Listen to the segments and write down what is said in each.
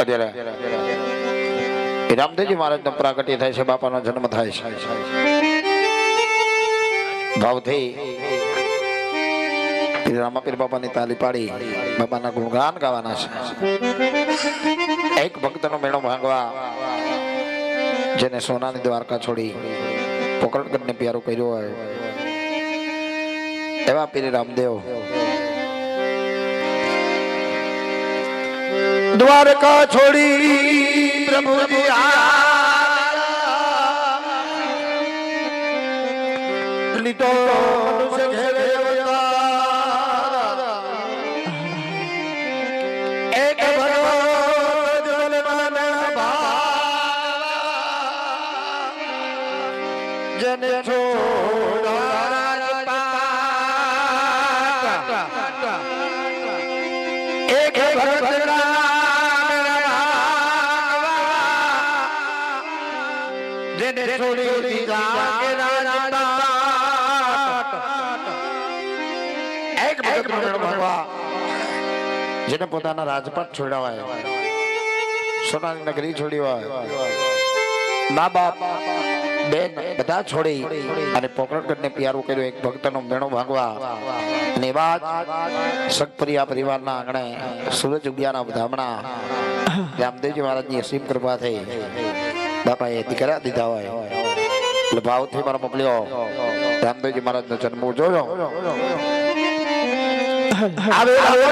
અત્યારે રામદેવજી મહારાજનો પ્રાગટ્ય થાય છે, બાપાનો જન્મ થાય છે. ભાવથી રામાપીર બાપાની તાલી પાડી બાપાના ગુણગાન ગાવાના છે. એક ભક્તનો મેળો ભાંગવા જેને સોનાની દ્વારકા છોડી પોકરણગઢને પ્યારો કર્યો હોય એવા પીર રામદેવ દ્વારકા છોડી પ્રભુજી લીધો જને એક જેને છોડી દીધા એક ભગવા જેને પોતાના રાજપાટ છોડ્યા હોય, સોનાની નગરી છોડી હોય, મા બાપ બેન બધા છોડી અને પોકરણગઢને પ્યારું કર્યું. એક ભક્તનો મેણો ભાંગવા અને એવા સગપરિયા પરિવારના આંગણે સૂરજ ઉગ્યાના ધામણા રામદેવજી મહારાજની અસીમ કૃપા થઈ બાપાએ દીકરા દીધા હોય એટલે ભાવથી મારો મોકલ્યો રામદેવજી મહારાજનો જન્મ જોયો. Hey!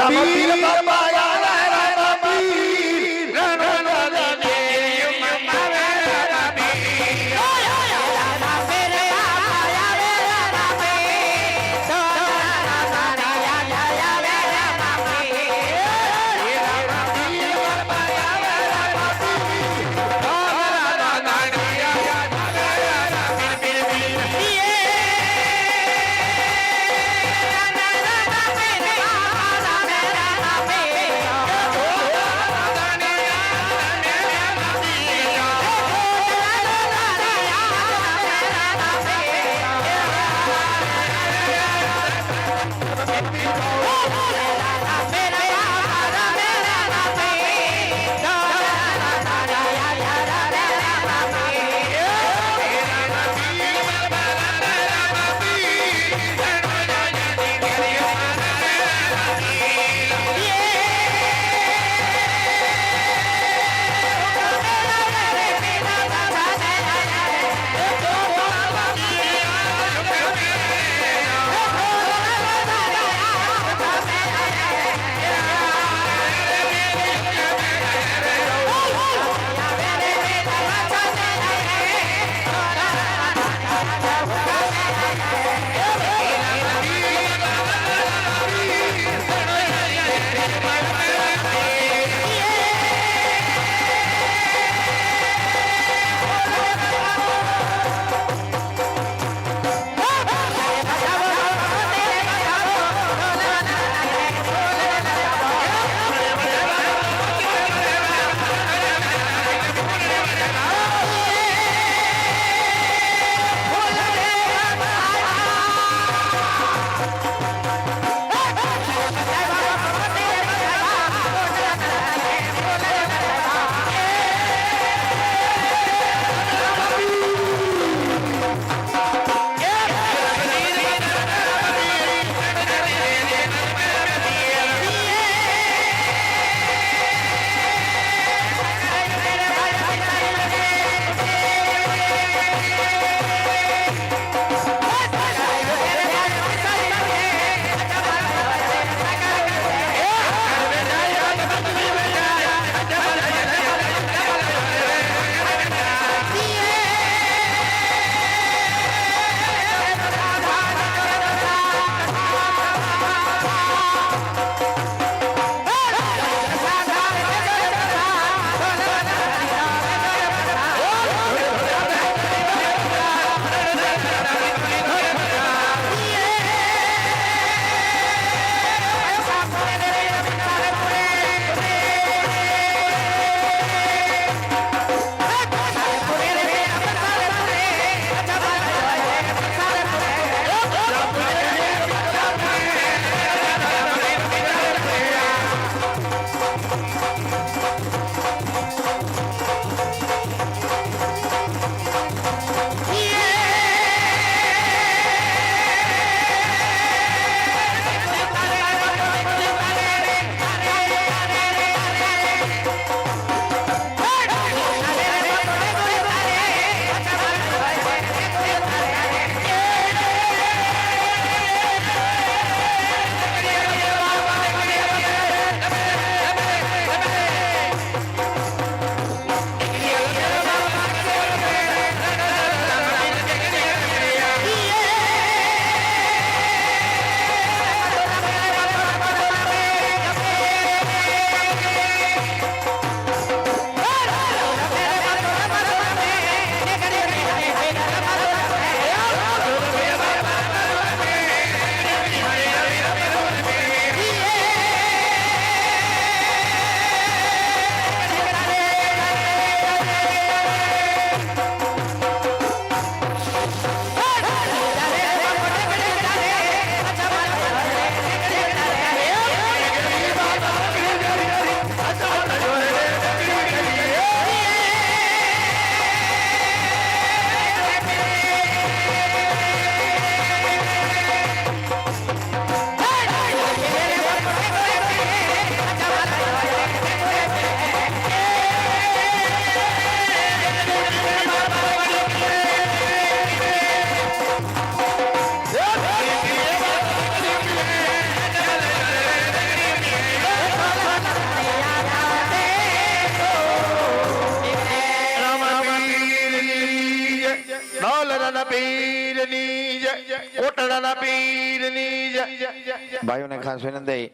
ભાઈઓને ખાસ વિનંતી,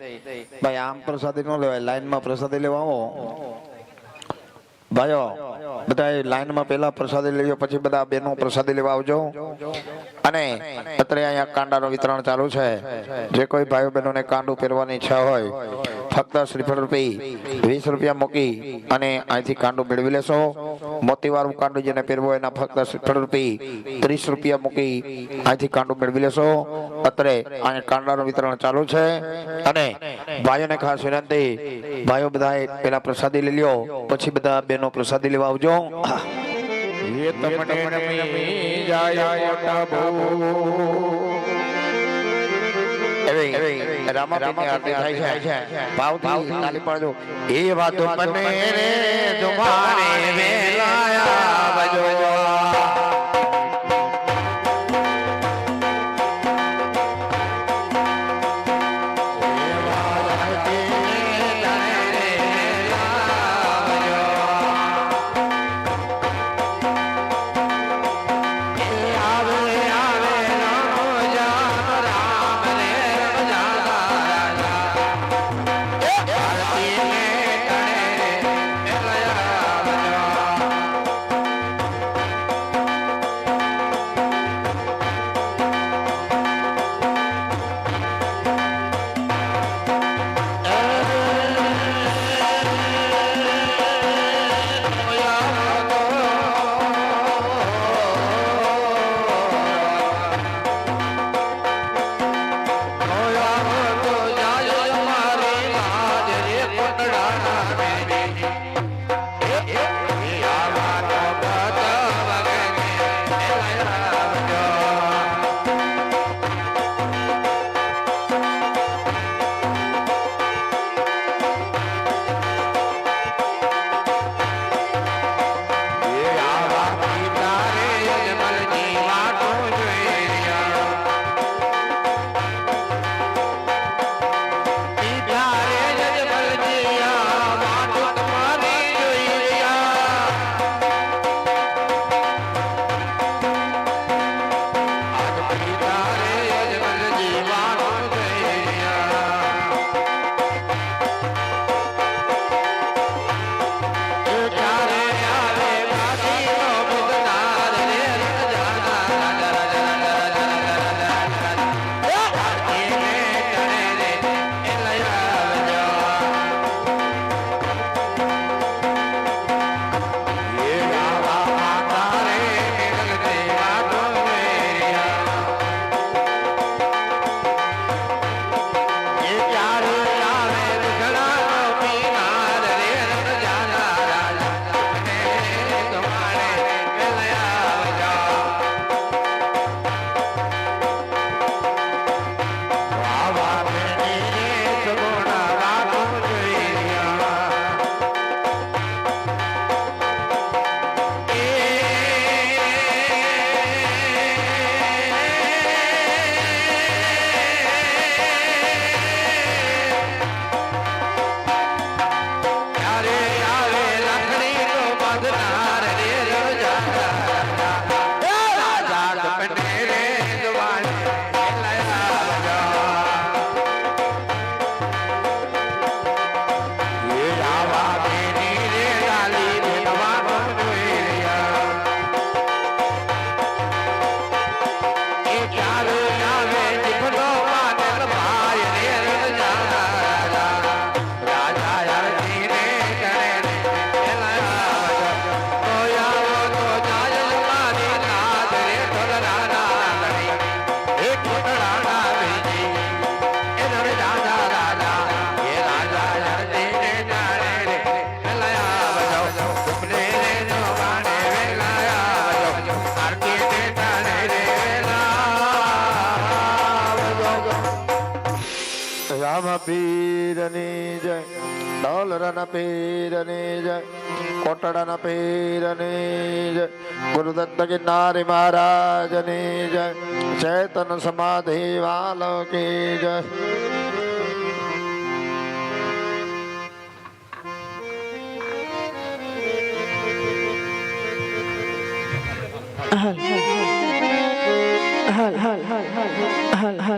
ભાઈ આમ પ્રસાદી ન લેવાય, લાઈનમાં પ્રસાદી લેવા આવો. ભાઈઓ બધા લાઈનમાં પેલા પ્રસાદી લેજો, પછી બધા બેનો પ્રસાદી લેવા આવજો. અને અત્યારે અહીંયા કાંડાનું વિતરણ ચાલુ છે. જે કોઈ ભાઈઓ બહેનોને કાંડું પહેરવાની ઈચ્છા હોય ફક્ત શ્રીફળ રૂપી 20 રૂપિયા મૂકી અને અહીંથી કાંડું મેળવી લેશો. મોતીવાળું કાંડું જેને પહેરવું એના ફક્ત શ્રીફળ રૂપી 30 રૂપિયા મૂકી અહીંથી કાંડું મેળવી લેશો. અત્યારે અહીંયા કાંડાનું વિતરણ ચાલુ છે. અને ભાઈઓને ખાસ વિનંતી, ભાઈઓ બધા પેલા પ્રસાદી લઈ લ્યો, પછી બધા બેનો પ્રસાદી લેવા આવજો. એ વાતો મને રે તમારે વેલાયા બજો. પીરની જય, ડોલરના પીરની જય, કોટડાના પીરની જય, ગુરુદત્ત ગિરનારી મહારાજની જય, ચેતન સમાધિ વાલો કી જય. હલ હલ હલ હલ હલ હલ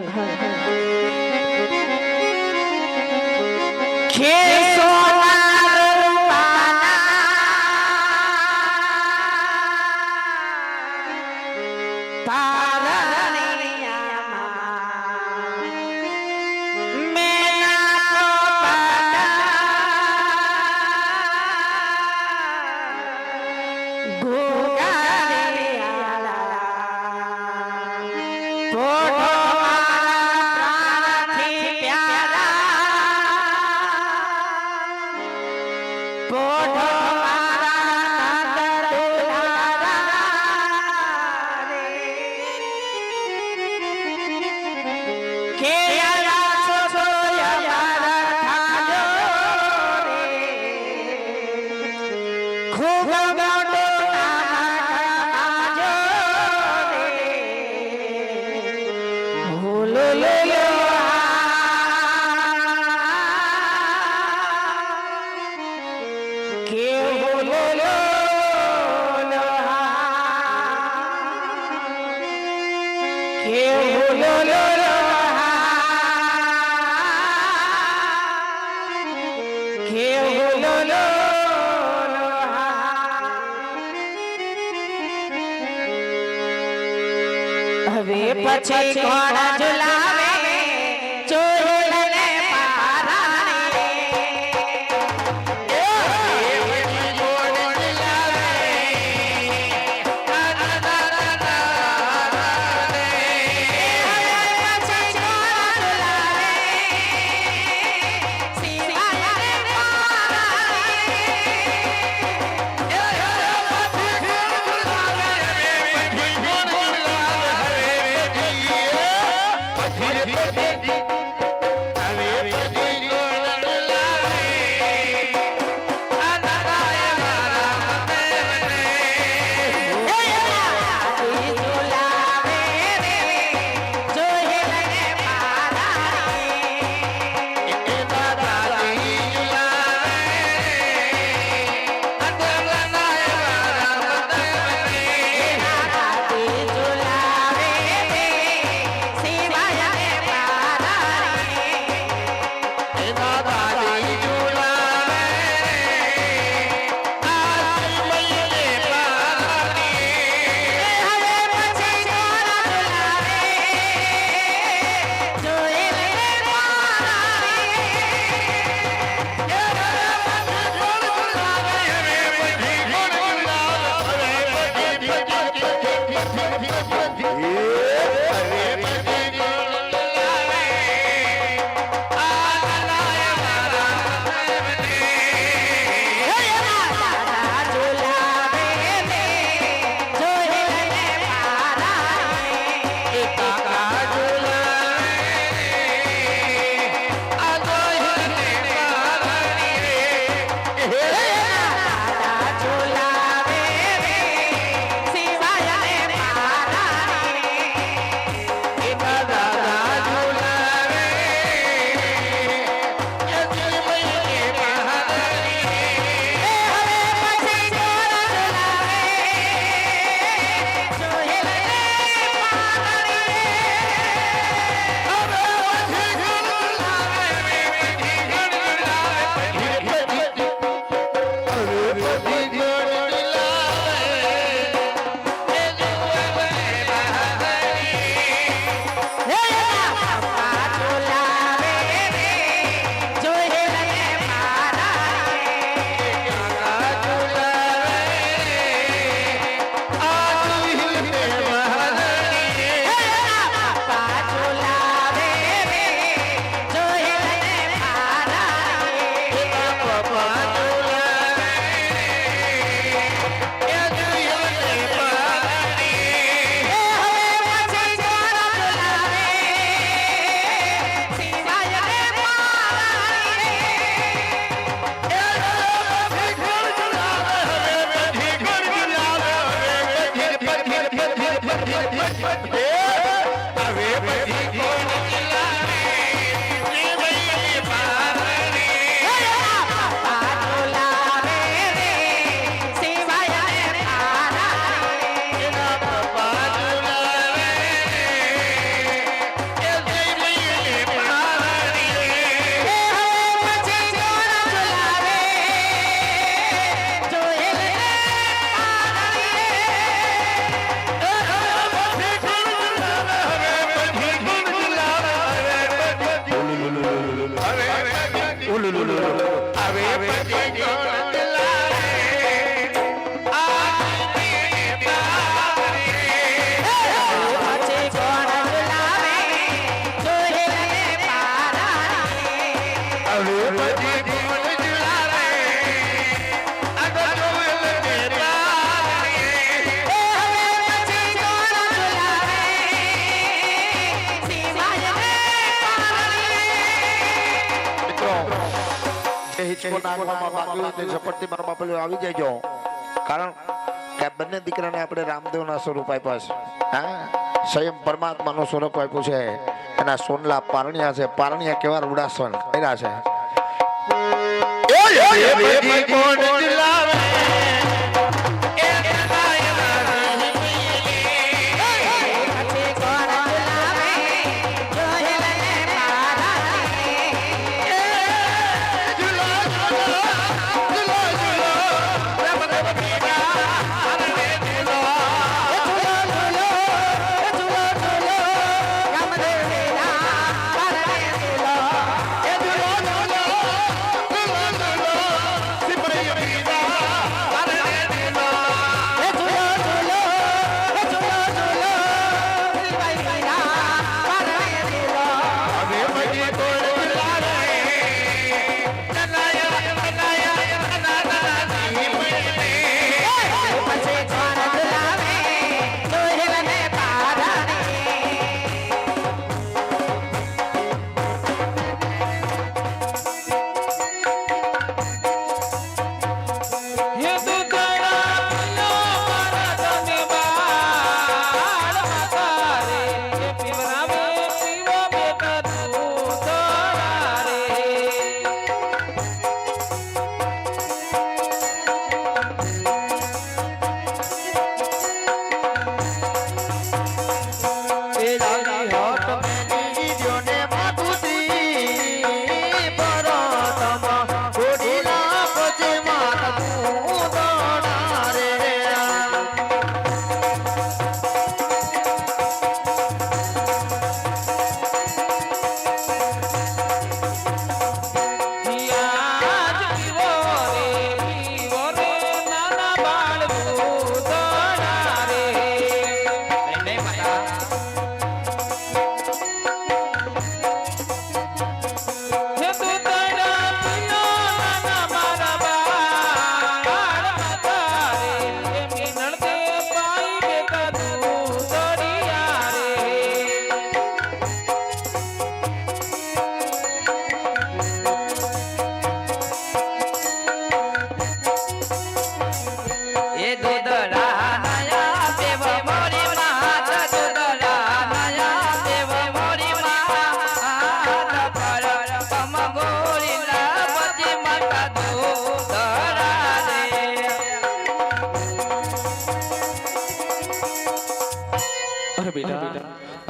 હવે પછી ઘોડા ઝુલાવે ચોરને પારાને હિચકો નાખવામાં બાકી હોય તો ઝપટથી મારા બાપા આવી જજો કારણ કે આ બંને દીકરાને આપણે રામદેવના સ્વરૂપ આપ્યા છે હા સ્વયં પરમાત્માનું સ્વરૂપ આપ્યું છે એના સોનલા પારણિયા છે પારણિયા કેવા રૂડાસણ કર્યા છે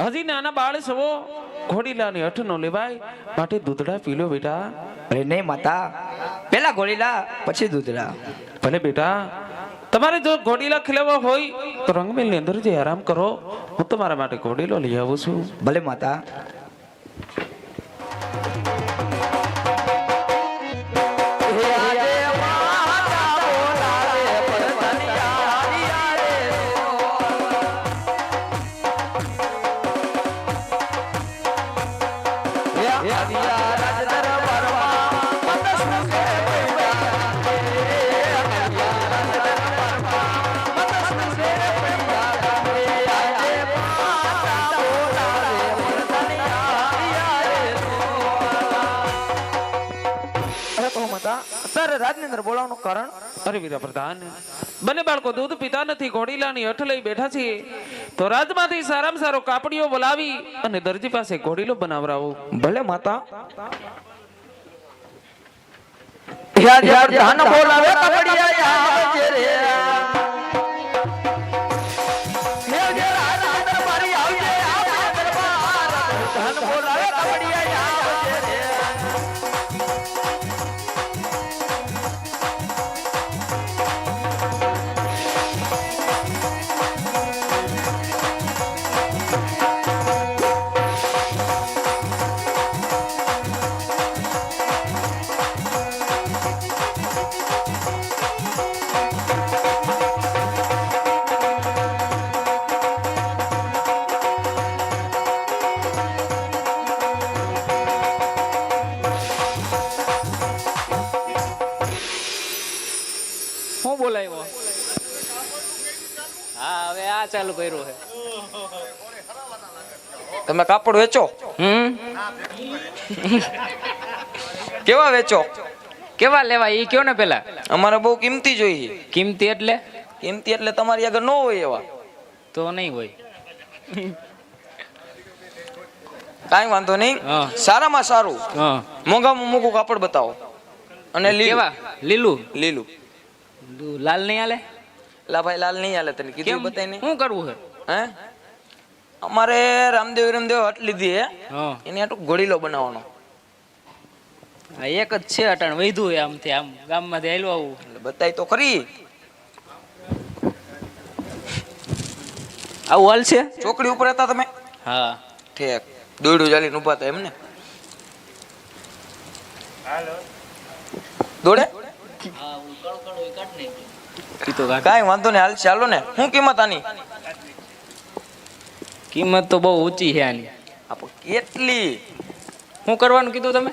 હજી નાના બાળ સવો ઘોડીલાની હઠ નો લેવાય માટે દૂધડા પી લો બેટા. અરે નહીં માતા, પેલા ઘોડીલા પછી દૂધડા. ભલે બેટા, તમારે જો ઘોડીલા ખીલાવા હોય તો રંગમેલ ની અંદર જે આરામ કરો, હું તમારા માટે ઘોડીલો લઈ આવું છું. ભલે માતા. રાજેન્દ્ર બોલાવવાનું કારણ? અરે વીરા પ્રધાન, બંને બાળકો દૂધ પીતા નથી, ઘોડીલાની હઠ લઈ બેઠા છે, તો રાજમાંથી સારામાં સારો કાપડીઓ બોલાવી અને દરજી પાસે ઘોડીલો બનાવરાવો. ભલે માતા. ધન બોલાવે કાપડિયા આવજે રે. ધન બોલાવે કાપડિયા આવજે રે. હું બોલાવ્યો? હા, હવે આ ચાલુ કર્યું છે. તમે કાપડ વેચો? કેવા વેચો? કેવા લેવા ઈ કયો ને પેલા અમારે બહુ કિંમતી જોઈએ. કિંમતી એટલે કિંમતી એટલે તમારી આગળ ન હોય એવા. તો નહીં હોય. કાંઈ વાંધો નહીં. હા. સારામાં સારું હા મોંઘામાં મોંઘું કાપડ બતાવો. અને કેવા લીલું લીલું. લાલ નહીં હાલે લા ભાઈ લાલ નહીં હાલે, તને કેમ કીધું બતાય નહીં. શું કરવું છે હે અમારે રામદેવ હટ લીધી હે, હા એની હાટુ ઘોડીલો બનાવવાનો. આ એક જ છે અટાણ વૈધું હોય આમથી આમ ગામમાંથી આયલું આવું એટલે બતાય તો ખરી. આવું હાલ છે ચોકડી ઉપર હતા તમે? હા ઠેક દોડું ચાલીને ઉભા હતા એમને. દોડે ઈ તો કાઢ. કાંઈ વાંધો નહીં, હાલ ચાલો ને. શું કિંમત આની? કિંમત તો બહુ ઊંચી છે આની. આપો કેટલી? શું કરવાનું કીધું તમે?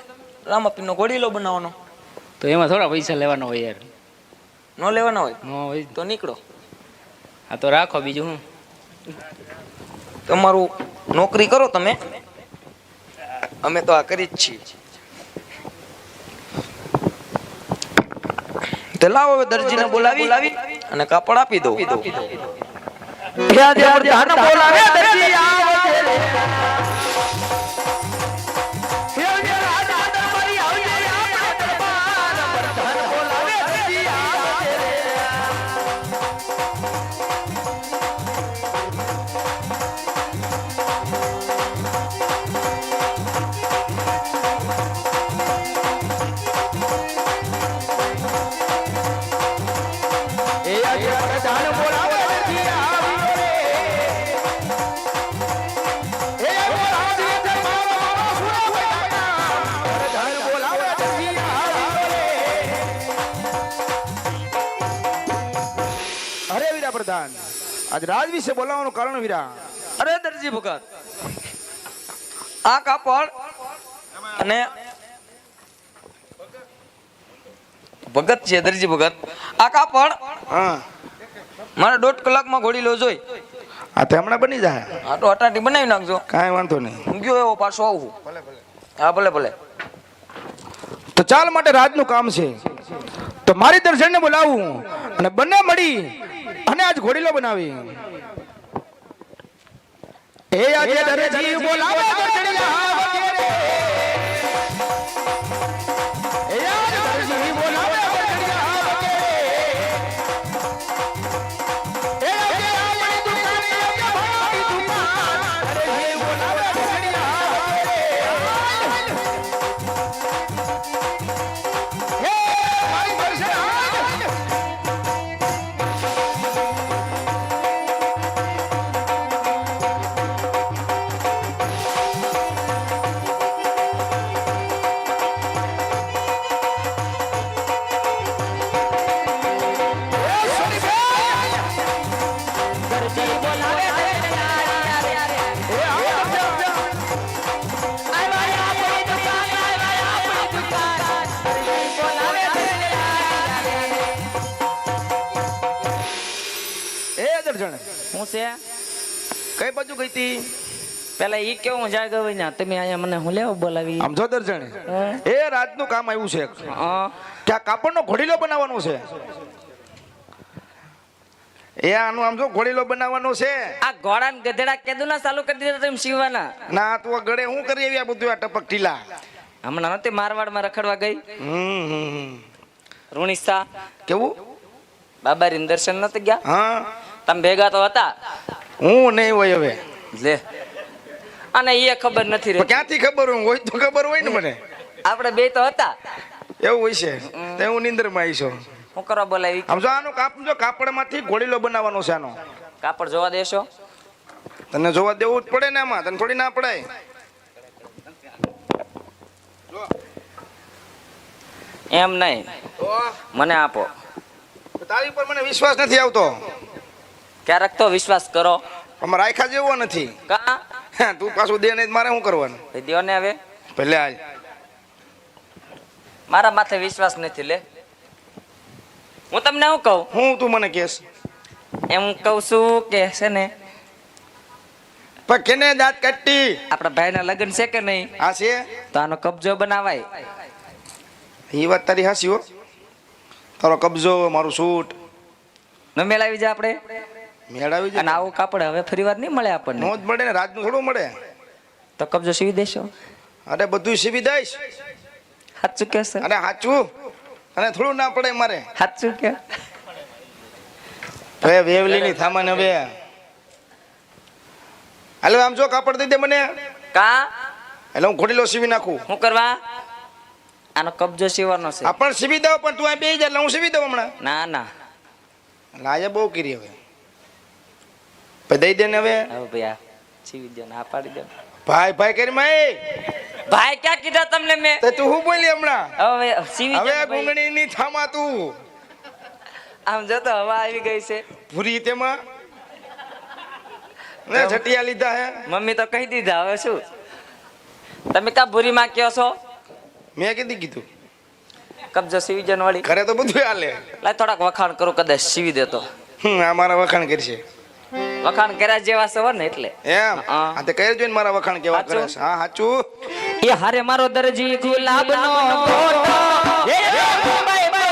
રામાપીરનો ઘોડીલો બનાવવાનો. તો એમાં થોડા પૈસા લેવાના હોય યાર. ન લેવાના હોય ન હોય તો નીકળો. આ તો રાખો બીજું શું. તમારું નોકરી કરો તમે, અમે તો આ કરી જ છીએ. તો લાવો હવે દરજીને બોલાવી અને કાપડ આપી દો. અરે વીરા પ્રધાન, આજ રાજ વિશે બોલાવવાનું કારણ વીરા. અરે દરજી ભગત, આ કાપડ અને ભગત છે દરજી ભગત, આ કાપડ હા મારે 1.5 કલાકમાં ઘોડીલો જોઈ. આ તો હમણાં બની જાય. આ તો અટાટી બનાવી નાખજો. કાંઈ વાંધો નહીં. હું ગયો એવો પાછો આવું. હા ભલે ભલે. તો ચાલ માટે રાજનું કામ છે, તો મારી દર્શનને બોલાવું અને બંને મળી અને આજ ઘોડીલો બનાવી. એ આજે દરજી બોલાવે દર્શનિયા વગેરે. એ આજે દરજી બોલાવે દર્શનિયા વગેરે. એ આજે આપણી દુકાને આજે ભાઈ દુકાન. દરજી બોલાવે દર્શનિયા વગેરે. હે મારી દર્શન આજ. શું છે કઈ બાજુ ગઈ તી? પેલા ઈ કેવું જાગ ના તમે અહીંયા મને હું લેવા બોલાવી. આમ જો દર્જણ એ રાજનું કામ આવ્યું છે હા કે આ કાપડનો ઘોડીલો બનાવવાનો છે. એ આનું આમ જો ઘોડીલો બનાવવાનો છે. આ ઘોડા ને ગધેડા કેદું ના ચાલુ કરી દીધા તમે સીવવાના. ના તું આ ગળે હું કરી આવી આ બધું આ ટપક ઢીલા. હમણાં નથી મારવાડમાં રખડવા ગઈ હમ. રૂણીસા કેવું? બાબારી દર્શન નથી ગયા? હા તમે ભેગા તો હતા હું નહીં હોય હવે. લે અને એ ખબર નથી પણ રહી. ક્યાંથી ખબર હોય તો ખબર હોય ને મને. આપણે બે તો હતા. એવું હોય છે તો હું નિંદરમાં આવીશું. શું કરવા બોલાવી? આમ જો આનું કાપડમાંથી ઘોડીલો બનાવવાનો છે. આનો કાપડ જોવા દેશો? તને જોવા દેવું જ પડે ને, આમાં તને થોડી ના પડાય. એમ નહીં, મને આપો. તારી ઉપર મને વિશ્વાસ નથી આવતો. ક્યારેક તો વિશ્વાસ કરો. આમાં રાયખા જેવો નથી. કા તું પાછું દે નહીં મારે શું કરવાનું? દ્યો ને હવે. પહેલે આજ મારા માથે વિશ્વાસ નથી. લે હું તમને શું કહું? હું તું મને કેસ એમ કહું છું કે છે ને પણ કેને દાંત કાઢતી? આપણા ભાઈના લગ્ન છે કે નહીં? આ છે તો આનો કબજો બનાવાય. એ વાત તારી હાસી હો. તારો કબજો મારું સૂટ ન મેળાવી જાય આપણે મેળાવી અને જાય આવું કાપડ હવે ફરી વાર નહીં મળે આપણને નો જ મળે ને રાજનું થોડું મળે. તો કબજો સીવી દેશો અરે બધું સીવી દઈશ. સાચું કે સર અને સાચું અને થોડું ના પડે મારે. સાચું કે હવે વેવલીની થામાન હવે હાલો આમ જો કાપડ દઈ દે મને કા એટલે હું ઘોડીલો સીવી નાખું. શું કરવા આનો કબજો સીવાનો છે આ પણ સીવી દઉં પણ તું આ બે જા એટલે હું સીવી દઉં હમણાં. ના ના લાજે બહુ કરી હવે પછી દઈ દે ને હવે હવે ભાઈ આ સીવી દો ને આ પાડી દો ભાઈ ભાઈ કરી માય ભાઈ ક્યાં કીધા તમને મેં તે તું શું બોલી હમણાં હવે સીવી દો હવે ને ભાઈ. ગુંગણીની થામા તું આમ જો તો હવા આવી ગઈ છે ભૂરી તેમાં ને છટિયા લીધા હે. મમ્મી તો કહી દીધા હવે શું તમે કા ભૂરીમાં કયો છો મેં કીધી કીધું કબજો સીવી જન વાળી ઘરે તો બધું હાલે. લાય થોડાક વખાણ કરું કદાચ સીવી દેતો આ મારા વખાણ કરશે વખાણ કર્યા જેવા સવાર ને એટલે એમ હા. આ તે કહી જોઈને મારા વખાણ કેવા કરે સાચું? છે. હા સાચું. એ હારે મારો દરજી ગુલાબનો ફોટો એ બાય બાય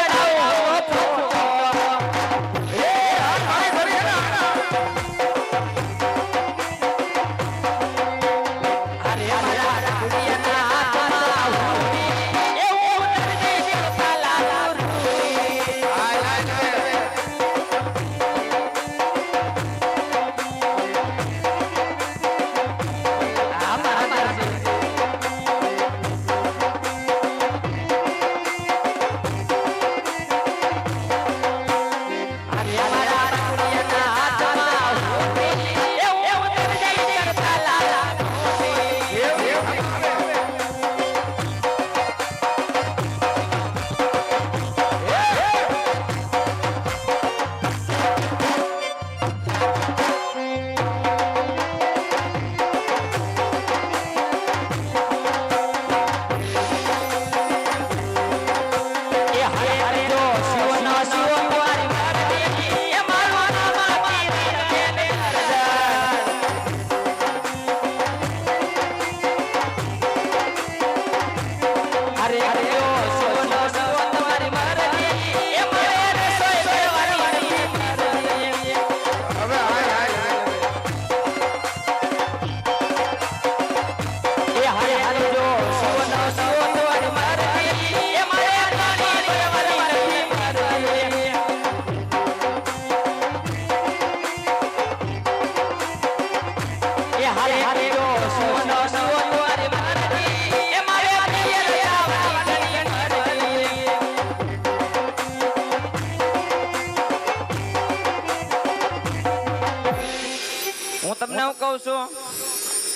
હું તમને હું કહું છું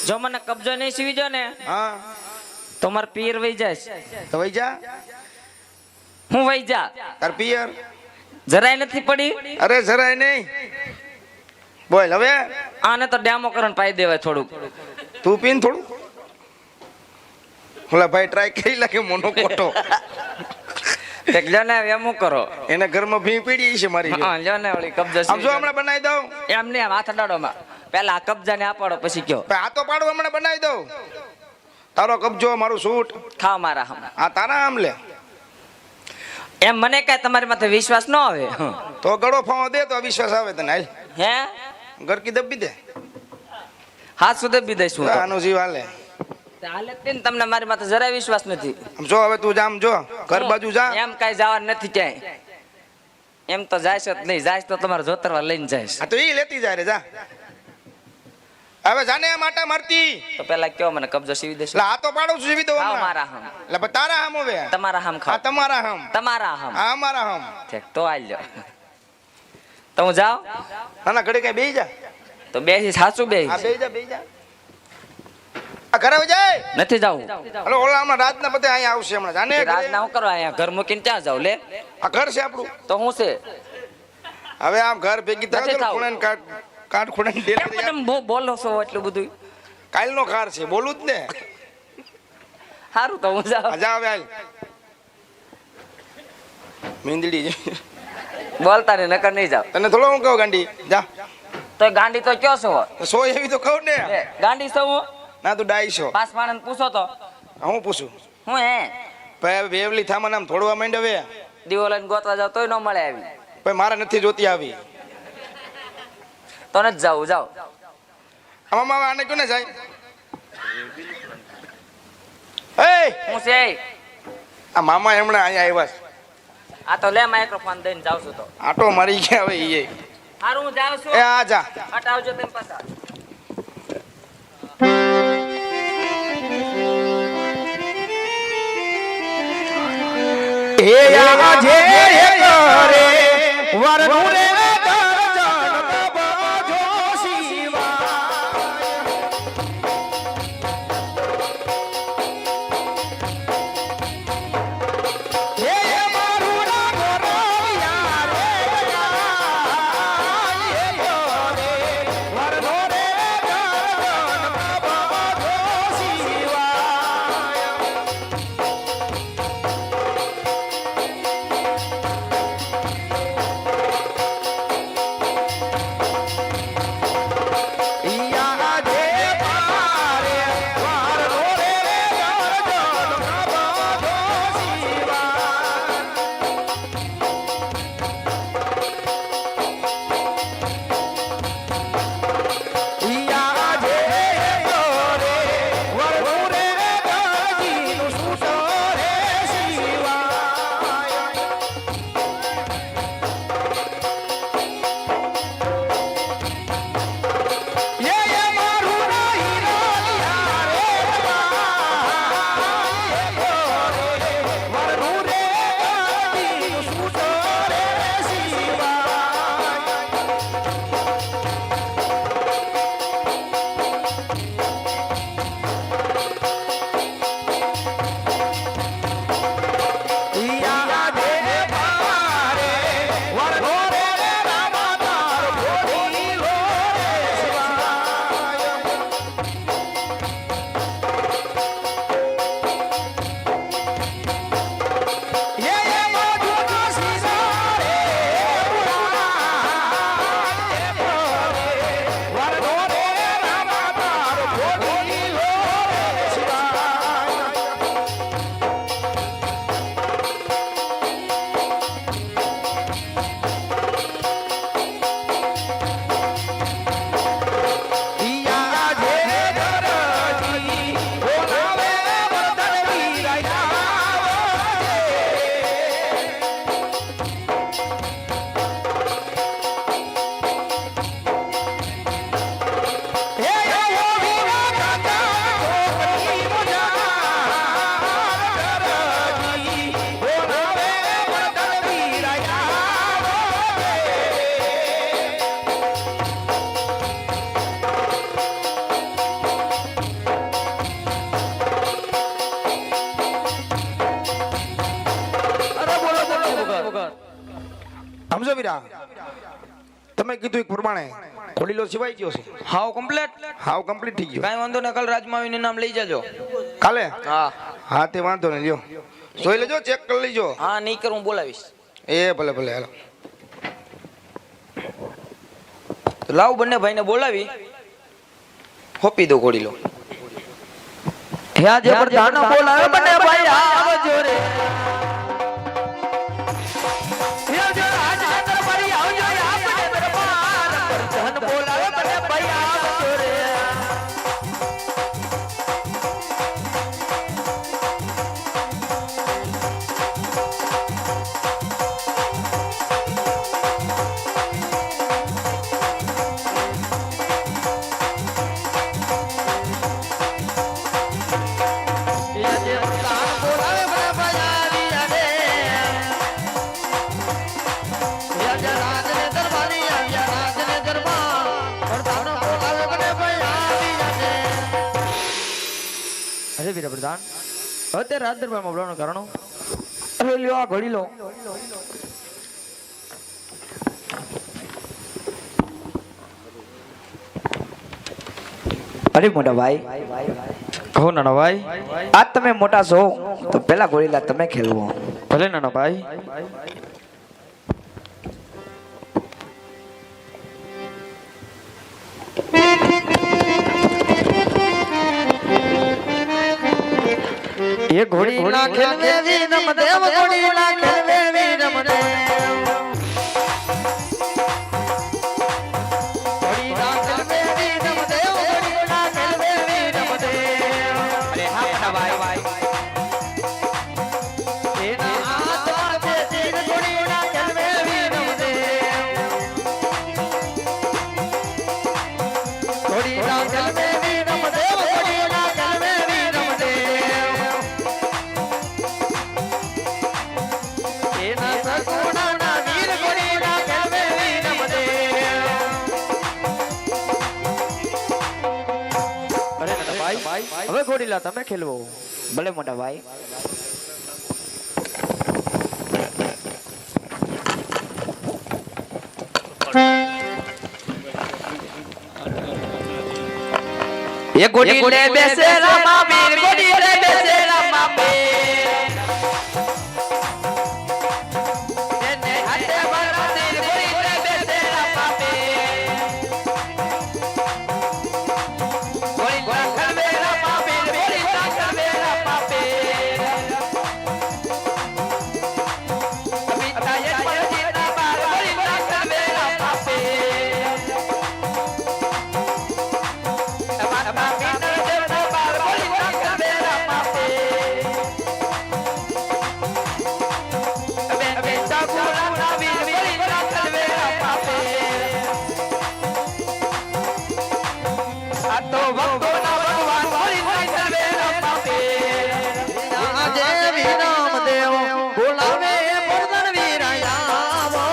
જો મને કબજો નહીં સીવી જો ને હા તો માર પિયર વહી જાય તો વઈ જા હું વહી જા તાર પિયર. જરાય નથી પડી અરે જરાય નહીં. બોલ હવે આને તો ડેમો કરન પાઈ દેવાય થોડુંક તું પીન થોડું. ઓલા ભાઈ ટ્રાય કરી લાગે મોનો કોટો એક લ્યો ને એમ હું કરો એને ઘરમાં ભી પીડી છે મારી. હા લ્યો ને ઓલી કબજો આમ જો સીવી હમણાં બનાવી દઉં. દો. એમ નહીં આમ હાથ અડાડોમાં પેલા આ કબજા ને આપડો પછી કયો આ તો પાડું હમણાં બનાવી દઉં. તારો કબજો મારું સૂટ ખાવ મારા હમ આ તારા આમ લે એમ મને કઈ તમારી માથે વિશ્વાસ ન આવે તો ગળો ફાવો દે તો વિશ્વાસ આવે તને. હાલ હે ગરકી દબી દે હાથ સુધી બી દઈશું તો. આનો જીવ હાલે. હાલે જ તે ને, તમને મારી માથે જરાય વિશ્વાસ નથી આમ જો હવે તું જામ જો ઘર બાજુ જા. એમ કઈ જવાનું નથી ક્યાંય એમ તો જાય જ નહીં જાય તો તમારે જોતરવા લઈને જાય આ તો ઈ લેતી જાય રે જા. હવે જાને એમ આટા મારતી. તો પેલા કયો મને કબજો સીવી દેશો એટલે આ તો પાડું છું જીવી દઉં ખાવ હમણાં. મારા હમ એટલે પણ તારા હમ હવે તમારા હમ આ ખાવ તમારા હમ તમારા હમ આ અમારા હમ. ઠીક તો આલ્યો તો હું જાઉં ના ના ઘડી કઈ બેહી જા. તો બે સાચું બે આ બેહી જા બેહી જા. આ ઘરે વઈ જાય. નથી જાવું અરે ઓલા હમણાં રાતના બધે અહીંયા આવશે હમણાં જાને ઘરે. રાત ના હું કરવા અહીંયા ઘર મૂકીને ક્યાં જાવ લે આ ઘર છે આપણું. તો હું છે હવે આમ ઘર ભેગી નથી થાય થાવું. ખૂણે કાટ ખૂણે એમ તમે બહુ બોલો છો એટલું બધું કાલનો કાર છે બોલું જ ને. સારું તો હું જાઉં આ જા હવે હાલ મીંદડી બોલતા ને નકર નહીં જાવ તને થોડો હું કહું ગાંડી જા. તો ગાંડી તો કયો છો સો એવી તો કહું ને. ગાંડી છો હું ના તું ડાઈ છો. પાસ માણસ પૂછો તો હું પૂછું હું હે ભાઈ વેવલી થામાં આમ થોડવા માંડ હવે દીવો લઈને ગોતવા જાવ તોય ન મળે આવી ભાઈ મારે નથી જોતી આવી તો નથી જાવું જાવ આમાં મામા આને કોને જાય એ હું છે આ મામા હમણાં અહીંયા આવ્યા છે. આ તો લે માઇક્રોફોન દઈને જાવ છું તો આટો મારી ગયા હવે એ હારું હું જાઉં છું એ આ જા હટાવજો તેમ પાછા હે આજે કરે વરનું રે દર્શન બાબા શિવા હે મારું ના ગોરવિયા રે હે કરે વરનું રે દર્શન બાબા શિવા યા દે પારે વારનો રે દર્શન બાબા શિવા યા દે રે વરનો રે દર્શન સુસો રે શિવા યે મારું નહીં રોલિયા રે વરનું રે દર્શન સુસો રે શિવા યા દે પારે વરનો રે રામાતાર ભોળી લો રે શિવાય યે મોઢું સીસા રે વરનો રે રામાતાર ભોળી લો રે શિવાય યા જે દરજી બોલાવે વતન વીરાયા હે યો વીરા કાકા કોપરી મુજા દરજી બોલાવે વતન વીરાયા અરે બોલો બોલો સમજો વીરા તમે કીધું એક પ્રમાણે ખોલીલો સિવાય ગયો છે હાવ કમ્પ્લીટ હાવ કમ્પ્લીટ થઈ ગયો કાંઈ વાંધો ને કાલ રાજમાવીને નામ લઈ જાજો કાલે હા હા તે વાંધો નહીં લ્યો જોઈ લેજો ચેક કરી લેજો હા નહીં કર હું બોલાવીશ એ ભલે ભલે હાલો તો લાવ બંને ભાઈને બોલાવી હોપી દો ઘોડી લો ત્યાં જે પ્રધાન બોલાવે બને ભાઈ આવજો રે આવજો રાજેન્દ્ર ભાઈ આવજો આપણે દરબાર પ્રધાન બોલાવે બને ભાઈ આવજો રે જે પ્રધાન બોલાવે બને ભાઈ આવ્યા રે રાજને દરબારી આવ્યા રાજને દરબાર પ્રધાન બોલાવે બને ભાઈ આવ્યા રે અરે વીર પ્રધાન અત્યારે રાજ દરબારમાં બોલાવવાનું કારણો અરે લ્યો આ ઘડી લો અરે મોટા ભાઈ હો નાના ભાઈ આજ તમે મોટા છો તો પેલા ગોળીલા તમે ખેલવો ભલે નાના ભાઈ એ ઘોડી ના ખેલવે વીરમ દેવ ઘોડી ના ખેલવે વીરમ દેવ ઘોડી ના ખેલવે વીરમ દેવ ઘોડી ના ખેલવે વીરમ દેવ અરે હા ભાઈ એના હાથમાં છે તીર ઘોડી ના ખેલવે વીરમ દેવ ઘોડી ના ખેલવે વીરમ દેવ ઘોડી ના ખેલવે વીરમ દેવ એના સગુણાના વીર ઘોડી ના ખેલવે વીરમ દેવ અરે મોટા ભાઈ હવે ઘોડીલા તમે ખેલવો ભલે મોટા ભાઈ એ ઘોડી લે બેસે રામા વીર ઘોડી લે બેસે રામા વીર એને હાથે મારા તીર ઘોડી લે બેસે રામા વીર ઘોડી ખલવે રામા વીર ઘોડી ખલવે રામા વીર અમિતા એક પર જીના બાર ઘોડી ખલવે રામા વીર અમા મીટર દેવના બાર ઘોડી ખલવે રામા વીર અબે સાકુરાના વીર ઘોડી ખલવે રામા વીર આ તો ભક્તોના ભગવાન ઘોડી ખલવે રામા વીર આજે વિરામ દેવ બોલાવે પરદન વીરાયા વો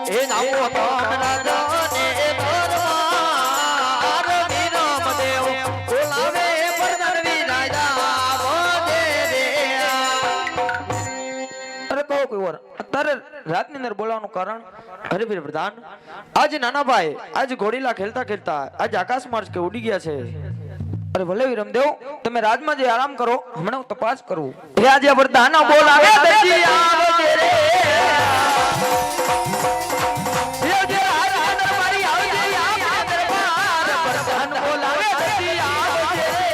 એ નામો તમારા જાને દરબાર વિરામ દેવ બોલાવે પરદન વીરાયા વો અરે કહો કોઈ વાર અત્યારે રાતની અંદર બોલાવવાનું કારણ અરે વીર પ્રધાન આજે નાના ભાઈ આજે ઘોડીલા ખેલતા ખેલતા આજે આકાશ માર્ગ કે ઉડી ગયા છે અરે ભલે વીર રમદેવ તમે રાજમાં જે આરામ કરો હમણાં હું તપાસ કરું એ આજે પ્રધાન બોલાવે દરજી આવજે રે એ જે રાજા દરબારી આવજે આ દરબાર પ્રધાન બોલાવે દરજી આવજે રે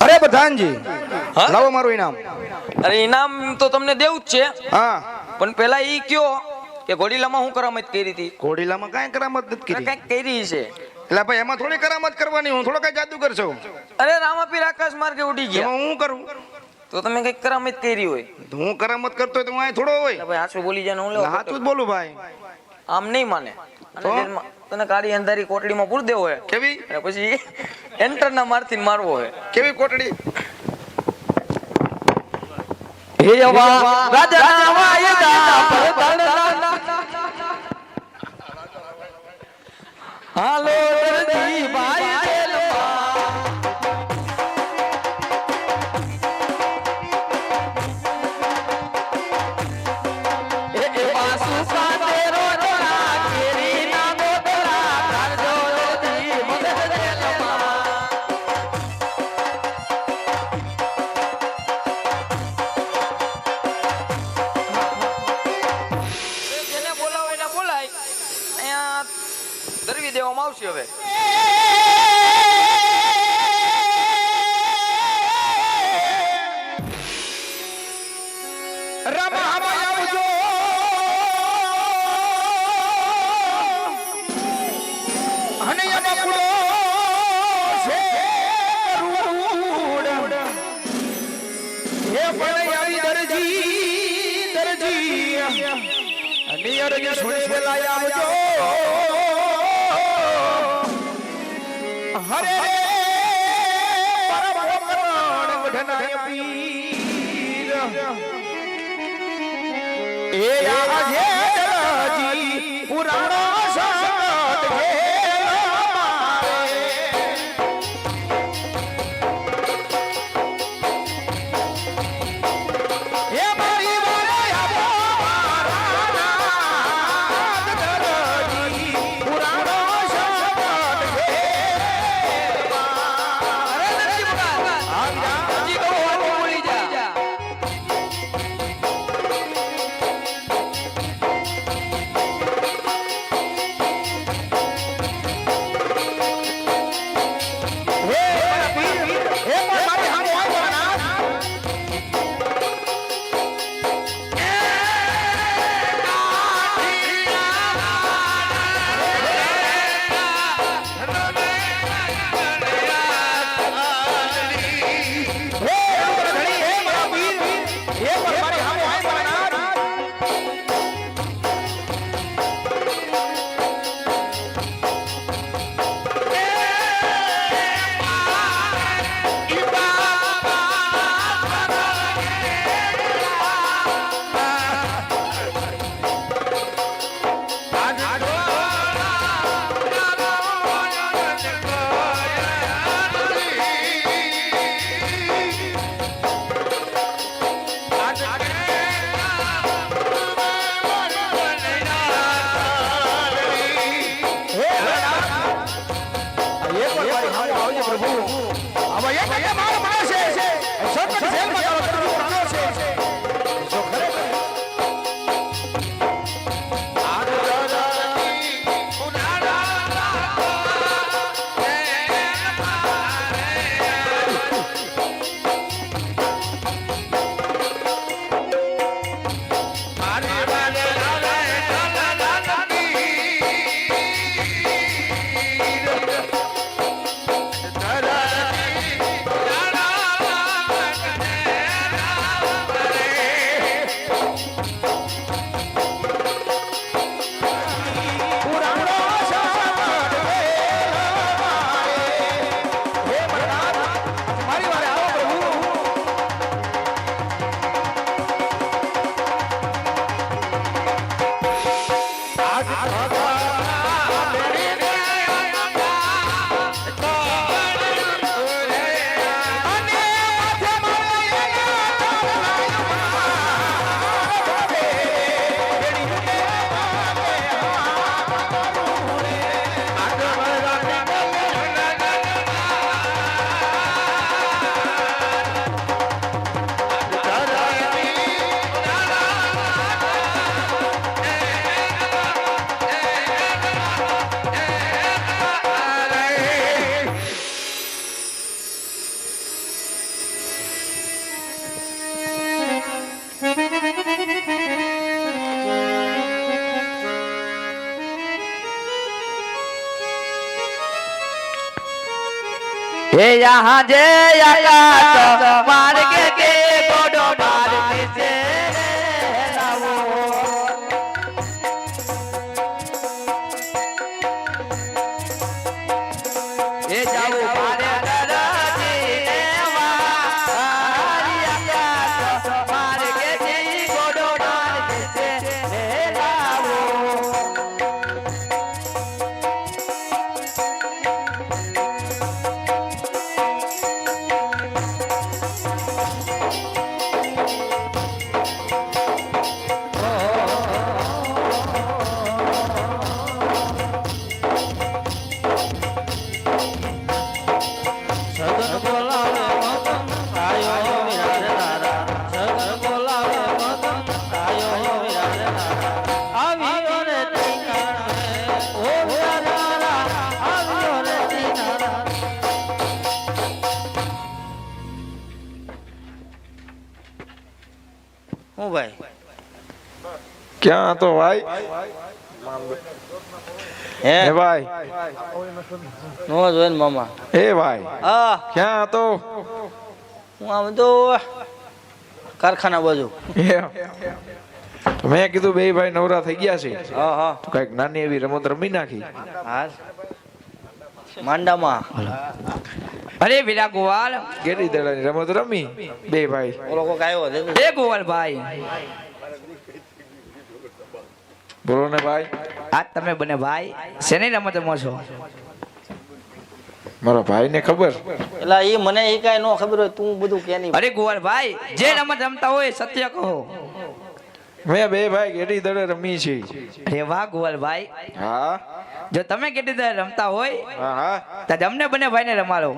અરે પ્રધાનજી હા? લાવો મારું ઇનામ અરે ઇનામ તો તમને દેવું જ છે હા પણ પેલા ઈ કયો કે ઘોડીલામાં હું કરામત કરી હતી ઘોડીલામાં કાંઈ કરામત નથી કરી કઈક કરી છે એટલે ભાઈ એમાં થોડી કરામત કરવાની હું થોડો કઈ જાદુ કરશો અરે રામાપીર આકાશ માર્ગે ઉડી ગયા એમાં હું કરું તો તમે કઈક કરામત કરી હોય તો હું કરામત કરતો હોય તો હું અહીં થોડો હોય એટલે ભાઈ આછું બોલી જાય ને હું લેવો હાથું જ બોલું ભાઈ આમ નહીં માને અને તો? જેલમાં તને કાળી અંધારી કોટડીમાં પૂર દેવો હોય કેવી અને પછી એન્ટર ના મારથી મારવો હોય કેવી કોટડી હે વા રાજા વાયદા પ્રધાન હાલો દરજી ભાઈ રેલવા એ વાસુ સાથે રોટલા કેરી ના બોતલા કરજો દરજી મગજ રેલવા જેને બોલાવો એને બોલાય અહીંયા દરવી દેવામાં આવશે હવે હરે પરમ કરણ વઢનાય પીર એ આજે દરજી પુરાણો સંત હે મારી વારે આપો મારા દરજી પુરાણો સંત હજી કહો બોલી જા हे यहाँ जे आकाश मार्ग के गोडो मार्ग से लावो हे जाओ मारे दरजी ने मारी आकाश मार्ग के गोडो मार्ग से लावो હું ભાઈ ક્યાં હતો ભાઈ હે હે ભાઈ નો જોઈ ને મામા હે ભાઈ હા ક્યાં હતો હું આમ તો કારખાના બાજુ એમ. તો મેં કીધું બે ભાઈ નવરા થઈ ગયા છે હા હા તો કઈક નાની એવી રમત રમી નાખી હા માંડામાં અરે વીરા ગોવાલ ગેડી દડાની રમત રમી બે ભાઈ ઓલો કોક આવ્યો છે એ ગોવાલ ભાઈ બોલો ને ભાઈ આજ તમે બને ભાઈ શેની રમત રમો છો મારા ભાઈ ને ખબર એટલે એ મને એ કાંઈ નો ખબર હોય તું બધું કે નહીં અરે ગોવાલ ભાઈ જે રમત રમતા હોય સત્ય કહો મેં બે ભાઈ ગેડી દડે રમી છે અરે વાહ ગોવાલ ભાઈ હા જો તમે કેટલી દર રમતા હોય હા હા તો અમને બંને ભાઈને રમાડો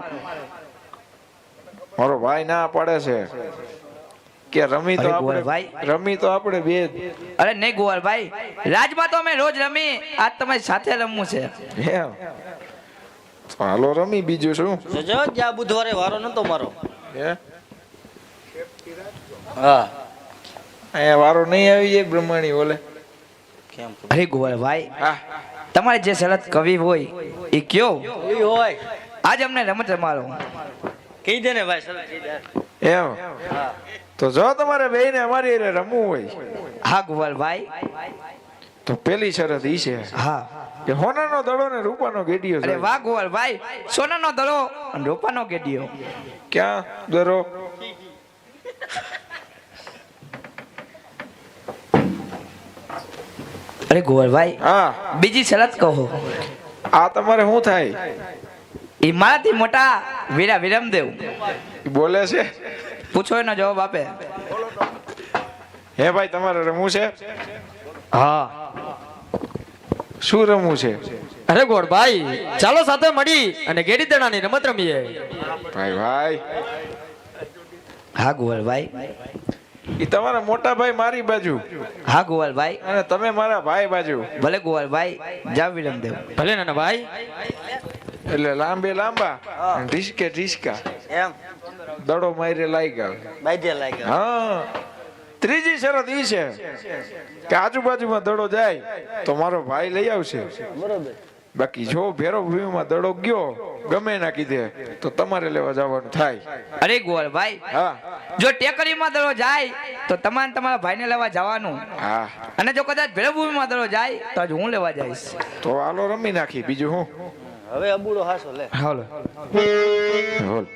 મારો ભાઈ ના પડે છે કે રમી તો અરે આપણે ગોવાલભાઈ. રમી તો આપણે બે જ. અરે નહીં ગોવાલ ભાઈ રાજમાં તો અમે રોજ રમી આજ તમારી સાથે રમવું છે એમ તો હાલો રમી બીજું શું જો જ્યાં બુધવારે વારો નતો મારો હે હા અહીંયા વારો નહીં આવી એક બ્રહ્માણી બોલે કેમ અરે ગોવાલ ભાઈ હા તમારે જે સરસ કવિ હોય એ કયો એ હોય આજ અમને રમત રમાડો કહી દે ને ભાઈ સરસ કહી દે એમ તો જો તમારે બે ને અમારી હારે રમવું હોય હા ગોવાલ ભાઈ તો પેલી શરત ઈ છે હા કે હોનાનો દડો ને રૂપાનો ગેડિયો અરે જોઈએ. વાહ ગોવાલ ભાઈ સોનાનો દડો અને રૂપાનો ગેડિયો ક્યાં દરો અરે ગોવાલ ભાઈ હા બીજી શરત કહો આ તમારે શું થાય એ મારાથી મોટા વીરા વિરમદેવ ઈ બોલે છે પૂછો એનો જવાબ આપે હે ભાઈ તમારે રમવું છે હા શું રમવું છે અરે ગોળ ભાઈ ચાલો સાથે મળી અને ગેડી દડાની રમત રમીએ ભાઈ ભાઈ હા ગોવાલ ભાઈ ઈ તમારા મોટા ભાઈ મારી બાજુ હા ગોવાલ ભાઈ અને તમે મારા ભાઈ બાજુ ભલે ગોવાલ ભાઈ જાવ વિરમદેવ ભલે નાના ભાઈ એટલે લાંબે લાંબા અને ઢીસકે ઢીસકા એમ દડો મારી લાગ્યા બાઈડે લાગ્યો હા ત્રીજી શરત ઈ છે કે આજુબાજુમાં દડો જાય તો મારો ભાઈ લઈ આવશે બરોબર બાકી જો ભેરો ભૂમિમાં દડો ગયો ગમે ના કીધે તો તમારે લેવા જવાનું થાય અરે ગોવાલ ભાઈ હા જો ટેકરીમાં દડો જાય તો તમારે તમારા ભાઈને લેવા જવાનું હા અને જો કદાચ ભેળભૂમિમાં દડો જાય તો આજ હું લેવા જઈશ તો હાલો રમી નાખી બીજું હું હવે અબુડો હાસો લે હાલો બોલ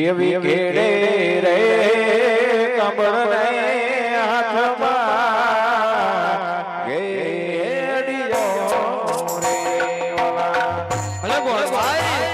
એવી કેડે રે કમળને હાથમાં ગેડિયો રે વાલા. ભલે ગોળ ભાઈ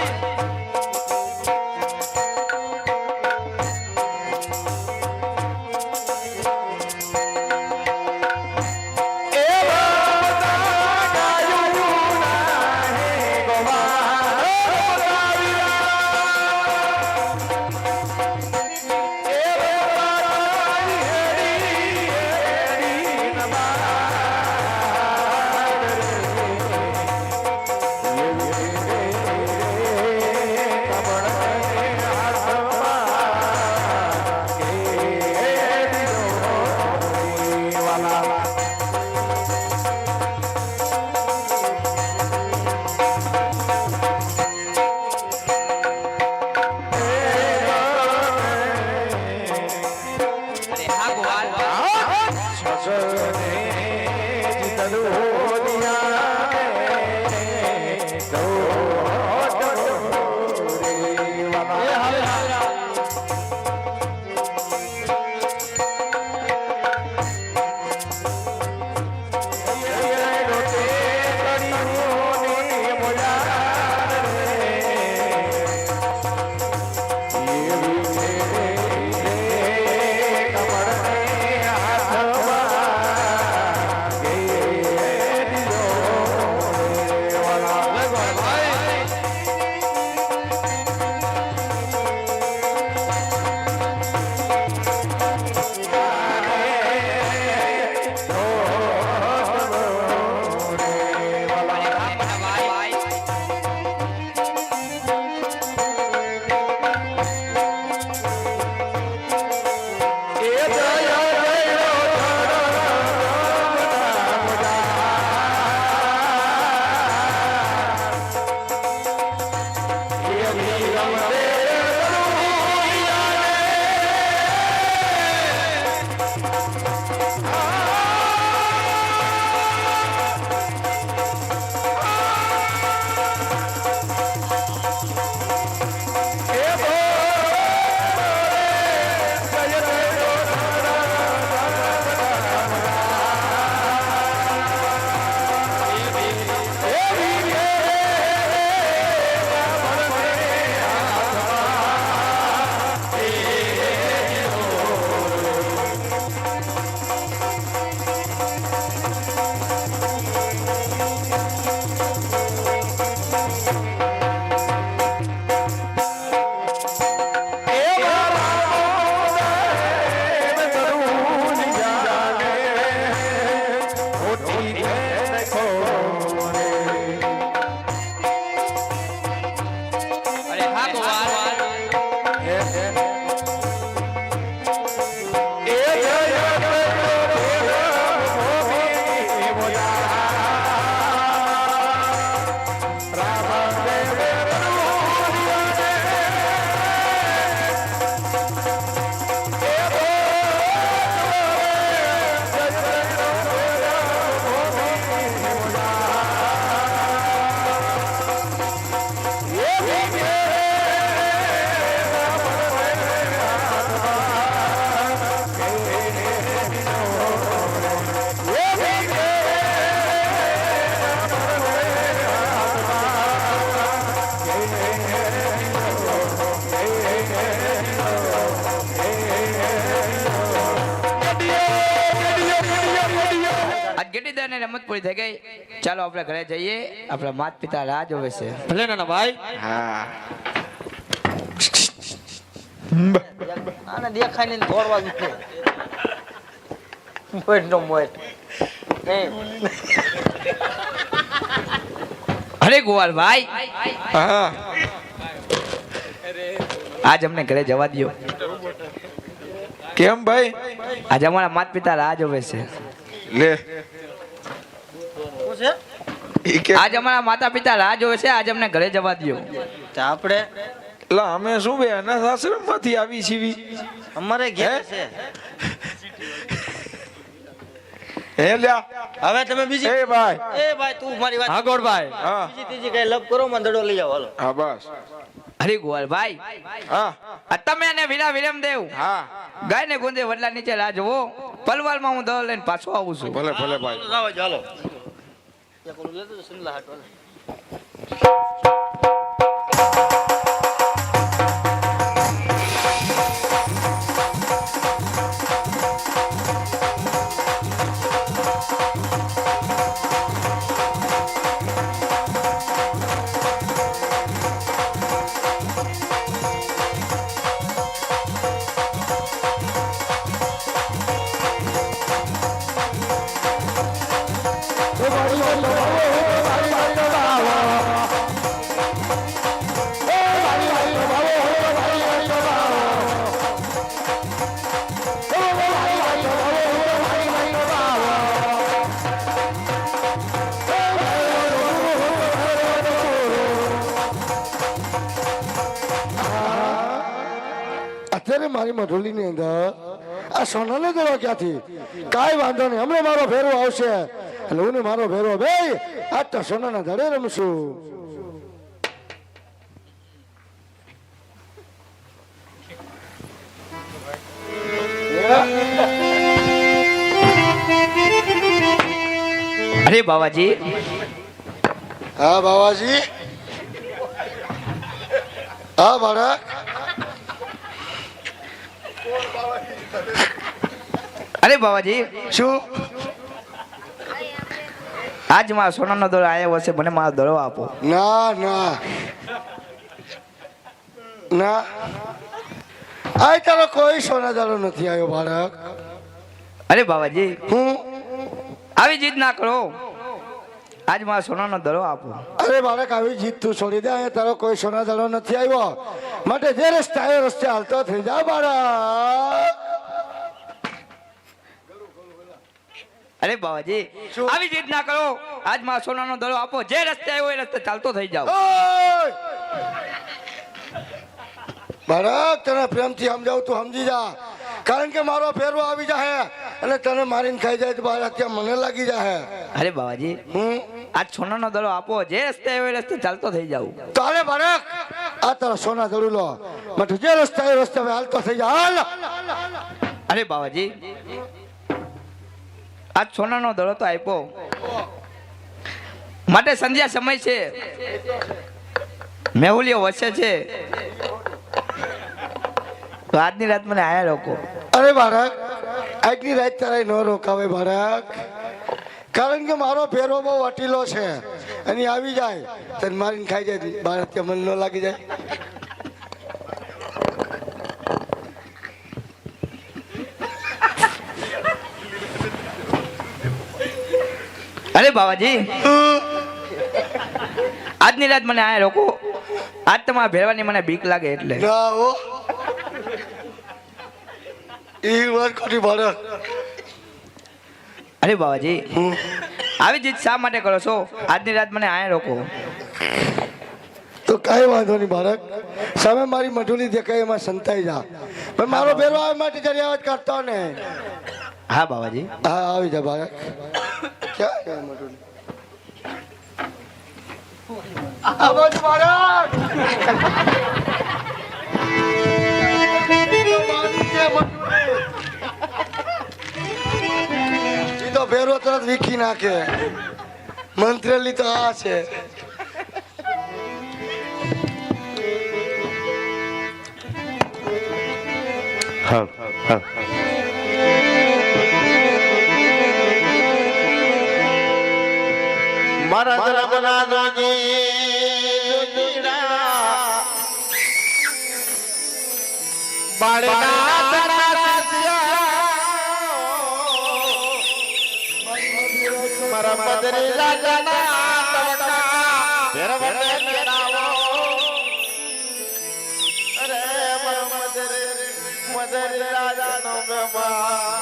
ગેડીદાર ને રમત પૂરી થઈ ગઈ. ચાલો આપણે ઘરે જઈએ. આપણા માતા પિતા રાહ જોવે છે. ભલે નાના ભાઈ. હા આને દેખાય ને દોડવા દીધે મોય નો મોય અરે ગોવાલ ભાઈ, હા આજ અમને ઘરે જવા દો. કેમ ભાઈ? આજે અમારા માતા પિતા રાહ જોવે છે. લે ઈ કે આજ અમારા માતા પિતા રાહ જોવે છે. આજ અમને ઘરે જવા દો. આપણે લા અમે શું બે અનાથ આશ્રમ માંથી આવી છીએ? અમારે ઘેર છે. હે લ્યા હવે તમે બીજી એ ભાઈ ભાઈ તું મારી વાત હા ગોળભાઈ. હા બીજી ત્રીજી કઈ લપ કરો માં દડો લઈ જાવ હાલો. હા બસ અરે ગોવાલ ભાઈ, હા આ તમે અને વિલા વિરમ દેવ હા ગાય ને ગુંદે વડલા નીચે રાહ જોવો. પલવાલમાં હું દવા લઈને પાછો આવું છું. ભલે ભલે ભાઈ. જાવ ચાલો એક ઓલું લેતો તો સિંદલા હાટો ને. અત્યારે મારી મઢોલીની અંદર આ સોનાનો દડો ક્યાંથી? કાંઈ વાંધો નહીં, હમણાં મારો ફેરો આવશે એટલે હું ને મારો ફેરો બે આજ તો સોનાના દડે રમશું. અરે બાવાજી, હા બાવાજી, હા બાળક. અરે બાવાજી, શું? આજ મારા સોનાનો દડો આવ્યો હશે, મને મારો દડો આપો. ના ના ના, આ તારો કોઈ સોના દડો નથી આવ્યો બાળક. અરે બાવાજી, હું આવી જીદ ના કરો, આજ મારા સોનાનો દડો આપો. અરે બાળક આવી જીત તું છોડી દે, અહીંયા તારો કોઈ સોના દડો નથી આવ્યો, માટે જે રસ્તે આવ્યો રસ્તે હાલતો થઈ જા બાળક. અરે બાવાજી, આવી જીદ ના કરો, આજ મારા સોનાનો દડો આપો, જે રસ્તે આવ્યો એ રસ્તે ચાલતો થઈ જાવ. ઓય! બાળક તને પ્રેમથી સમજાવું તું સમજી જા, કારણ કે મારો ફેરવો આવી જાય અને તને મારીને ખાઈ જાય તો બાળક ત્યાં મને લાગી જાય. અરે બાવાજી, આજ સોનાનો દડો આપો, જે રસ્તે આવ્યો એ રસ્તે ચાલતો થઈ જાવ. તારે બાળક આ તારા સોના દડું લો, માટે જે રસ્તે આવ્યો રસ્તે હવે હાલતો થઈ જા. હાલ. અરે બાવાજી, આજ સોનાનો દડો તો આપ્યો, માટે સંધ્યા સમય છે, મેહુલીઓ વસે છે, તો આજની રાત મને આયા રોકો. અરે બાળક આજની રાત તારે ન રોકાવે બાળક, કારણ કે મારો ફેરો બહુ વટીલો છે અને આવી જાય તને મારીને ખાઈ જાય બાળક, ત્યાં મન ન લાગી જાય. અરે બાવાજી, આજની રાત મને આયા રોકો, આજ તમારા ભેરવાની મને બીક લાગે એટલે. ના હો, એ વાત ખોટી બાળક. અરે બાવાજી, આવી જીત શા માટે કરો છો? આજની રાત મને આયા રોકો. તો કાંઈ વાંધો નહીં બાળક, સામે મારી મઢુલી દેખાય એમાં સંતાઈ જા, પણ મારો ફેરો આવે માટે જરી અવાજ કરતો ને. હા બાવાજી. હા આવી જા બાળક. ક્યાં ગયા મઢુલી? આ બાજુ બાળક. ઈ તો ફેરો તરત વીખી નાખે, મંત્રેલી તો આ છે. મારા જન્મના જોજી બાળના મારા મદરે રાજાના તવકા ફેરવને કેડાવો. અરે મારા મદરે રાજાનો બેબા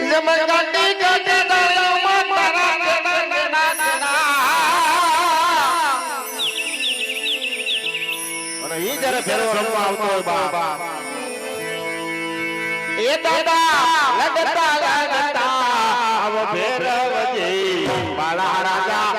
જમન ગાડી ગાડી દાળમાં તારા ના અને ઈ જ્યારે ફેરવો રમવા આવતો હોય બાપ, એ દાદા લગતા લગતા આવો ફેરવજી બાળા રાજા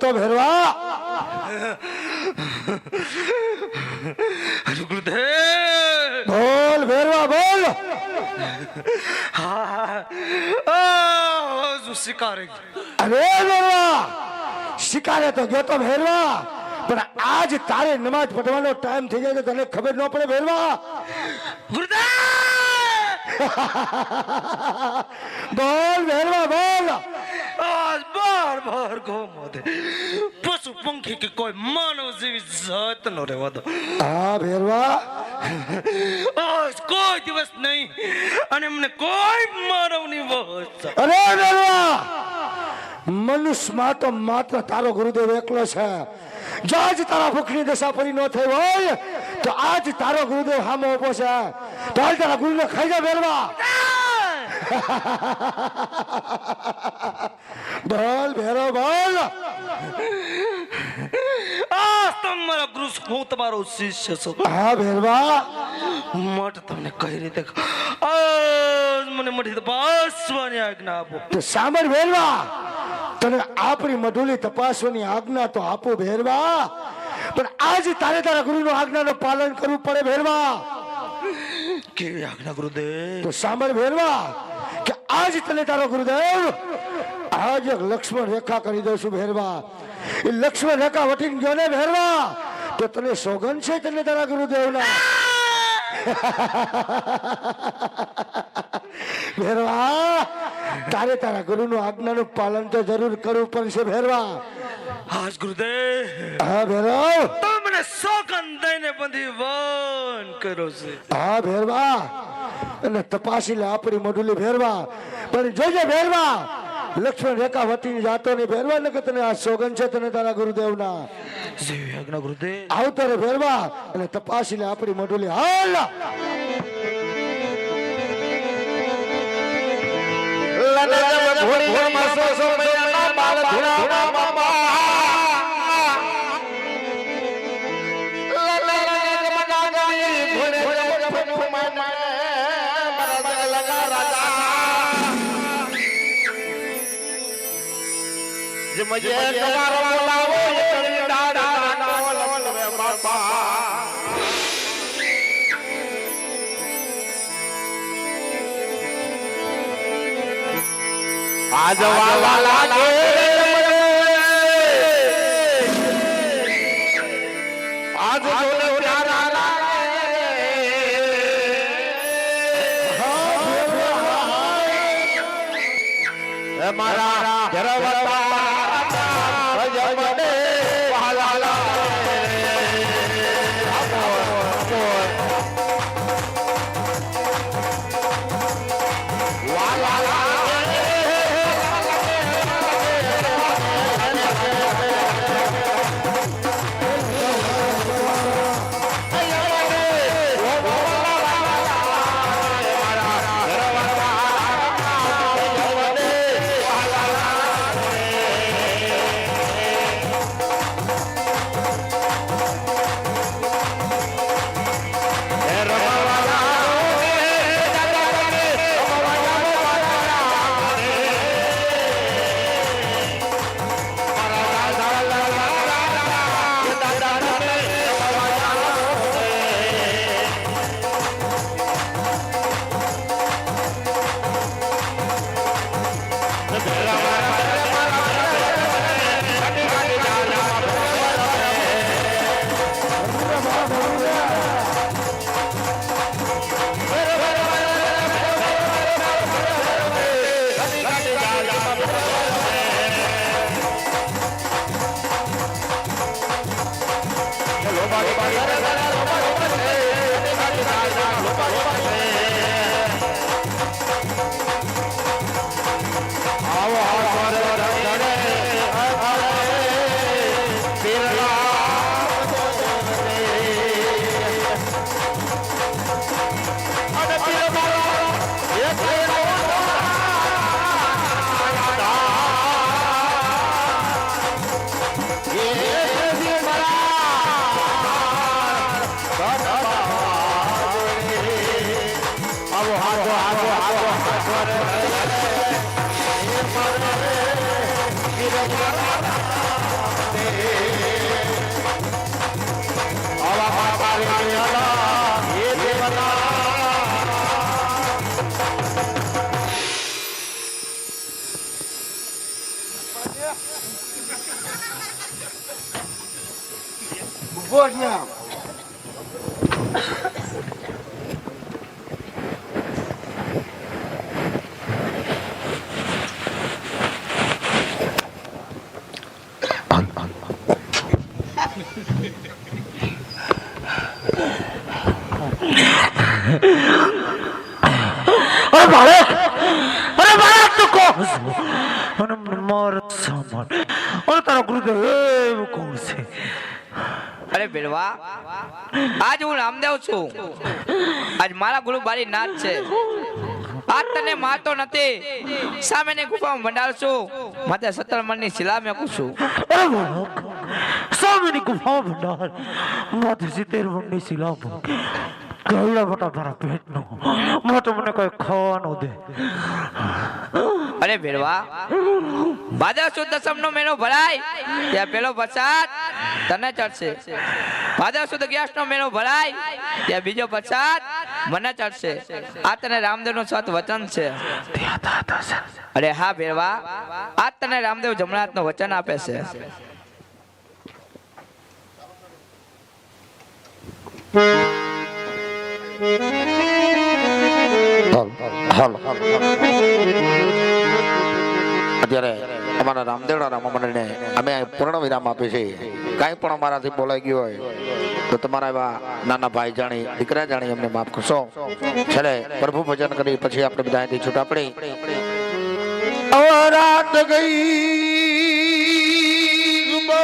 ગોતો ભેરવા. ગુરુદેવ બોલ ભેરવા બોલ. શિકારે અરે ભેરવા, શિકારે તો ગયો તો ભેરવા, પણ આજ તારે નમાજ પઢવાનો ટાઈમ થઈ જાય તો તને ખબર ન પડે ભેરવા. બોલ ભેરવા બોલ. આજ બાર બાર ગોમોદે પશુ પંખી કે કોઈ માનવ જેવી જાત ન રહેવા દો. હા ભેરવા, આજ કોઈ દિવસ નહીં અને મને કોઈ માનવની વહસ. અરે ભેરવા, મનુષ્યમાં તો માત્ર તારો ગુરુદેવ એકલો છે. જો આજ તારા ભૂખની દશા પડી ન થઈ હોય તો આજ તારો ગુરુદેવ હામો ઉભો છે. તો હાલ તારા ગુરુને ખાઈ જા ભેરવા. બોલ ભેરો બોલ. આ તમારા ગુરુ હું તમારો શિષ્ય છું. હા ભેરવા, માટે તમને કઈ રીતે આજ મને મળી તપાસવાની આજ્ઞા આપો. તો સાંભળ ભેરવા, તને આપણી મઢુલી તપાસવાની આજ્ઞા તો આપો ભેરવા, પણ આજ તારે તારા ગુરુનો આજ્ઞાનું પાલન કરવું પડે ભેરવા. કેવી આજ્ઞા ગુરુદેવ? તો સાંભળ ભેરવા, કે આજ તને તારો ગુરુદેવ આજ એક લક્ષ્મણ રેખા કરી દઉં છું ભેરવા. એ લક્ષ્મણ રેખા વટીને ગયો ને ભેરવા, તો તને સોગંદ છે તને તારા ગુરુદેવના. ભેરવા, તારે તારા ગુરુનું આજ્ઞાનું પાલન તો જરૂર કરવું પડશે ભેરવા. આજ ગુરુદેવ હા ભેરવ, તમને સોગંદ દઈને બધી વન કર્યો છે. હા ભેરવા, અને તપાસી લે આપણી મઢુલી ભેરવા, પણ જોજે ભેરવા લક્ષ્મણ રેખા વટીને જાતો ને ભેરવા, ને કે તને આ સોગંદ છે તને તારા ગુરુદેવના. જેવી આજ્ઞા ગુરુદેવ. આવતો રે ભેરવા, અને તપાસી લે આપણી મઢુલી. હાલ આજ વાલા લાગે આજ જોને પ્યારા લાગે મારા ઘરવતા ભજમને વાલા લાગે વાલા લાગે બોલ ના અરે બાળક તું કોણ અને મારો સામાન અને તારો ગુરુદેવ એવું કોણ છે? અરે બેલવા, આજ હું રામદેવ છું. આજ મારા ગુરુ બારી નાથ છે. આજ તને મારતો નથી, સામેની ગુફામાં ભંડાર છું, માથે 17 મણની શિલા મેકું છું. અરે બાળક, સામેની ગુફામાં ભંડાર માથે 70 મણની શિલા ગયડા બટા તારા પેટનો મોટો મને કોઈ ખાવાનો દે. અરે ભેરવા, ભાદરવા સુદ દસમનો મહિનો ભરાય ત્યાં પેલો પ્રસાદ તને ચડશે. ભાદરવા સુદ 11નો મહિનો ભરાય ત્યાં બીજો પ્રસાદ મને ચડશે. આ તને રામદેવનું સત વચન છે. અરે હા ભેરવા, આ તને રામદેવ જમનાથનું વચન આપે છે. અત્યારે અમારા રામદેવડા રામ મંડળને અમે પૂર્ણ વિરામ આપીએ છીએ. કાંઈ પણ અમારાથી બોલાઈ ગયું હોય તો તમારા એવા નાના ભાઈ જાણી દીકરા જાણી અમને માફ કરશો. છેલ્લે પ્રભુ ભજન કરી પછી આપણે બધા અહીંથી છૂટા પડી. રાત ગઈ બહુ